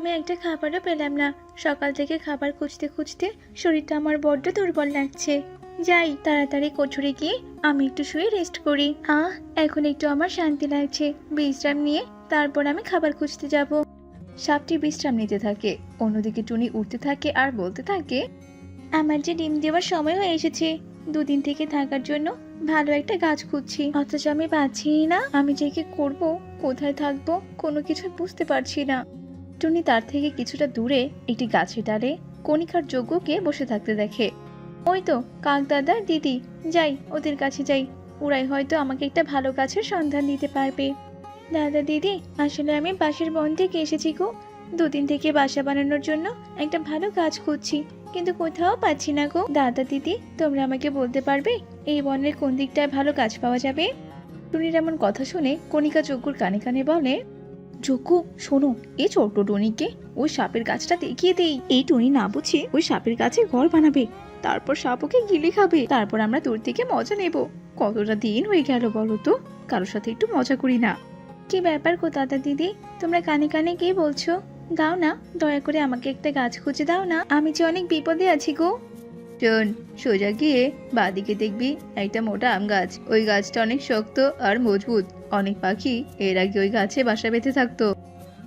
আমি একটা খাবারও পেলাম না। সকাল থেকে খাবার খুঁজতে খুঁজতে শরীরটা আমার বড্ড দুর্বল লাগছে। যাই তাড়াতাড়ি কোঠরে গিয়ে আমি একটু শুয়ে রেস্ট করি। এখন একটু আমার শান্তি লাগছে। বিশ্রাম নিয়ে তারপর আমি খাবার খুঁজতে যাব। সাপটি বিশ্রাম নিতে থাকে, অন্যদিকে টুনি উঠতে থাকে আর বলতে থাকে, আমার যে ডিম দেওয়ার সময় হয়ে এসেছে। দুদিন থেকে থাকার জন্য ভালো একটা গাছ খুঁজছি, অথচ আমি পাচ্ছি না। আমি যে কি করবো, কোথায় থাকবো, কোনো কিছু বুঝতে পারছি না। টুনি তার থেকে কিছুটা দূরে একটি গাছের ডালে কণিকার যজ্ঞকে বসে থাকতে দেখে। ওই তো কাক দাদা দিদি, যাই ওদের কাছে যাই, ওরাই হয়তো আমাকে একটা ভালো গাছের সন্ধান দিতে পারবে। দাদা দিদি, আসলে আমি বাঁশের বন থেকে এসেছি গো। দুদিন থেকে বাসা বানানোর জন্য একটা ভালো গাছ খুঁজছি, কিন্তু কোথাও পাচ্ছি না গো। দাদা দিদি, তোমরা আমাকে বলতে পারবে এই বনের কোন দিকটায় ভালো গাছ পাওয়া যাবে? টুনির এমন কথা শুনে কণিকা যজ্ঞর কানে কানে বলে, যজ্ঞ শোনো, এই ছোট্ট টুনিকে ওই সাপের গাছটা দেখিয়ে দেই। এই টুনি না বুঝে ওই সাপের গাছে ঘর বানাবে, তারপর সাপ ওকে গিলে খাবে, তারপর আমরা দূর থেকে মজা নেব। কতটা দিন হয়ে গেল বলো তো, কারোর সাথে একটু মজা করি না। কি ব্যাপার গো দাদা দিদি, তোমরা কানে কানে কি বলছো? দাও না, দয়া করে আমাকে একটা গাছ খুঁজে দাও না, আমি যে অনেক বিপদে আছি গো। শোন, সোজা গিয়ে বাদিকে দেখবি একটা মোটা আম গাছ। ওই গাছটা অনেক শক্ত আর মজবুত। অনেক পাখি এর আগে ওই গাছে বাসা বেঁধে থাকতো।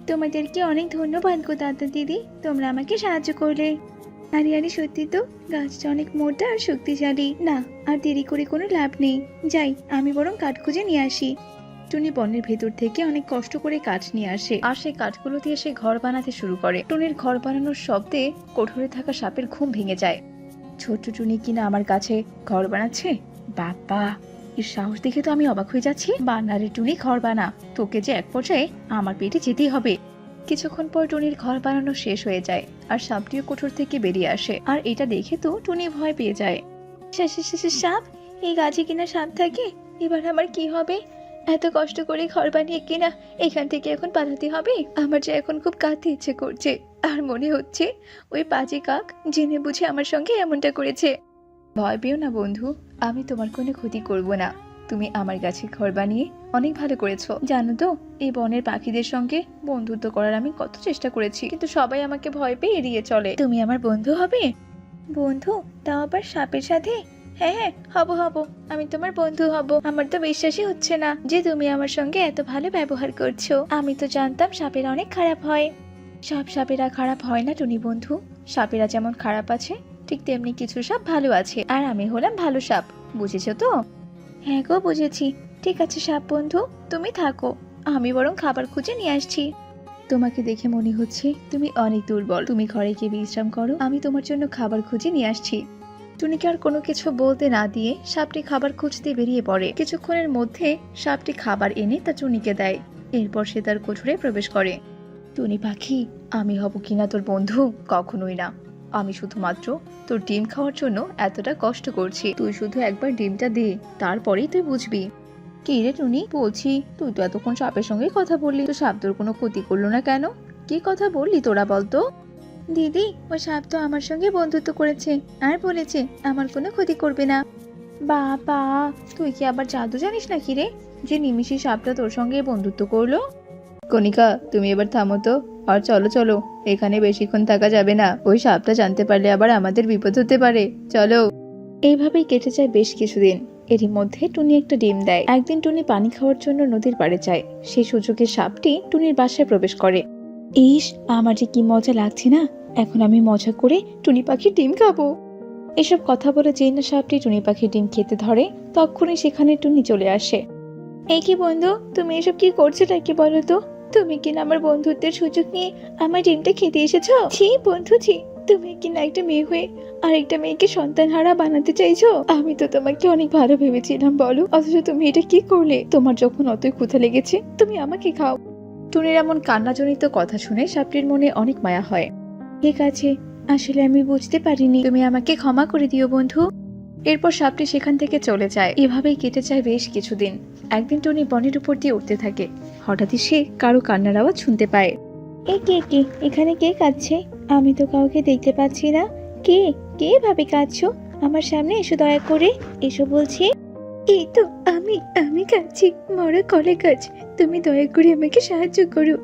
তোমাদেরকে অনেক ধন্যবাদ গো দাদা দিদি, তোমরা আমাকে সাহায্য করলে। আরে আরে, সত্যি তো গাছটা অনেক মোটা আর শক্তিশালী। না, আর দেরি করে কোনো লাভ নেই, যাই আমি বরং কাঠ খুঁজে নিয়ে আসি। টুনি বনের ভেতর থেকে অনেক কষ্ট করে কাঠ নিয়ে আসে, আর সেই কাঠগুলো দিয়ে সে ঘর বানাতে শুরু করে। টুনির ঘর বানানোর শব্দে কোঠরে থাকা সাপের ঘুম ভেঙে যায়। ছোট্ট টুনি কিনা আমার কাছে ঘর বানাচ্ছে, বাবা এর সাহস দেখে তো আমি অবাক হয়ে যাচ্ছি। বানারে টুনি, ঘর বানা, তোকে যে এক পর্যায়ে আমার পেটে যেতেই হবে। কিছুক্ষণ পর টুনির ঘর বানানো শেষ হয়ে যায়, আর সাপটিও কোঠর থেকে বেরিয়ে আসে। আর এটা দেখে তো টুনি ভয় পেয়ে যায়। সাপ, এই গাছে কিনা সাপ থাকে, এবার আমার কি হবে? এত কষ্ট করে ঘর বানিয়ে কিনা এখান থেকে এখন পালাতে হবে। আমার যে এখন খুব কাঁদতে ইচ্ছে করছে, আর মনে হচ্ছে ওই পাজি কাক জেনে বুঝে আমার সঙ্গে এমনটা করেছে। ভয় পেও না বন্ধু, আমি তোমার কোনো ক্ষতি করব না। তুমি আমার কাছে ঘর বানিয়ে অনেক ভালো করেছো। জানো তো, এই বনের পাখিদের সঙ্গে বন্ধুত্ব করার আমি কত চেষ্টা করেছি, কিন্তু সবাই আমাকে ভয় পেয়ে এড়িয়ে চলে। তুমি আমার বন্ধু হবে? বন্ধু? তাও আবার সাপের সাথে? হ্যাঁ হ্যাঁ, হব হব, আমি তোমার বন্ধু হব। আমার তো বিশ্বাসই হচ্ছে না যে তুমি আমার সঙ্গে এত ভালো ব্যবহার করছো। আমি তো জানতাম সাপেরা অনেক খারাপ হয়। সব সাপেরা খারাপ হয় না টুনি বন্ধু। সাপেরা যেমন খারাপ আছে, ঠিক তেমনি কিছু সাপ ভালো আছে, আর আমি হলাম ভালো সাপ। বুঝেছো তো? হ্যাঁ গো, বুঝেছি। ঠিক আছে সাপ বন্ধু, তুমি থাকো, আমি বরং খাবার খুঁজে নিয়ে আসছি। তোমাকে দেখে মনে হচ্ছে তুমি অনেক দুর্বল। তুমি ঘরে গিয়ে বিশ্রাম করো, আমি তোমার জন্য খাবার খুঁজে নিয়ে আসছি। টুনিকে আর কোনো কিছু বলতে না দিয়ে সাপটি খাবার খুঁজতে বেরিয়ে পড়ে। কিছুক্ষণের মধ্যে সাপটি খাবার এনে তা টুনিকে দেয়। এরপর সে তার কোঠরে প্রবেশ করে। টুনি পাখি, আমি হব কিনা তোর বন্ধু? কখনোই না। আমি শুধুমাত্র তোর ডিম খাওয়ার জন্য এতটা কষ্ট করছি। তুই শুধু একবার ডিমটা দে, তারপরেই তুই বুঝবি। কি রে টুনি, বলছি তুই তো এতক্ষণ সাপের সঙ্গে কথা বললি, তো সাপ তোর কোনো ক্ষতি করলো না কেন? কি কথা বললি তোরা বলতো? দিদি, ও সাপ তো আমার সঙ্গে বন্ধুত্ব করেছে আর বলেছে আমার কোনো ক্ষতি করবে না। বাবা, তুই কি আবার জাদু জানিস নাকি রে, যে নিমিষে সাপটা তোর সঙ্গে বন্ধুত্ব করলো? কণিকা, তুমি এবার থামো তো, আর চলো চলো, এখানে বেশিক্ষণ থাকা যাবে না। ওই সাপটা জানতে পারলে আবার আমাদের বিপদ হতে পারে, চলো। এইভাবেই কেটে যায় বেশ কিছুদিন। এরই মধ্যে টুনি একটা ডিম দেয়। একদিন টুনি পানি খাওয়ার জন্য নদীর পাড়ে যায়। সেই সুযোগে সাপটি টুনির বাসায় প্রবেশ করে। ইস, আমার যে কি মজা লাগছে না, এখন আমি মজা করে টুনি পাখির ডিম খাবো। এসব কথা বলে যেই না সাপটি টুনি পাখির ডিম খেতে ধরে, তখনই সেখানে টুনি চলে আসে। এই কি বন্ধু, তুমি এসব কি করছোটা কি বলো তো? তুমি কিনা আমার বন্ধুত্বের সুযোগ নিয়ে আমার ডিমটা খেতে এসেছো? ছি বন্ধু ছি, তুমি কিনা একটা মেয়ে হয়ে আর একটা মেয়েকে সন্তানহারা বানাতে চাইছো। আমি তো তোমাকে অনেক ভালো ভেবেছিলাম বলো, অথচ তুমি এটা কি করলে? তোমার যখন অতই ক্ষুধা লেগেছে, তুমি আমাকে খাও। টুনির এমন কান্নাজনিত কথা শুনে সাপটির মনে অনেক মায়া হয়। ঠিক আছে, আসলে আমি বুঝতে পারিনি, তুমি আমাকে ক্ষমা করে দিও বন্ধু। এরপর সাপটি সেখান থেকে চলে যায়। এভাবেই কেটে যায় বেশ কিছুদিন। একদিন টুনি বনের উপর দিয়ে উঠতে থাকে। হঠাৎই সে কারো কান্নার আওয়াজ শুনতে পায়। এ কে কে, এখানে কে কাঁদছে? আমি তো কাউকে দেখতে পাচ্ছি না। কে কে ভাবে কাঁদছো? আমার সামনে এসো দয়া করে, এসো বলছি। এই তো আমি কাঁদছি, মরা কলা গাছ। তুমি দয়া করে আমাকে সাহায্য করো।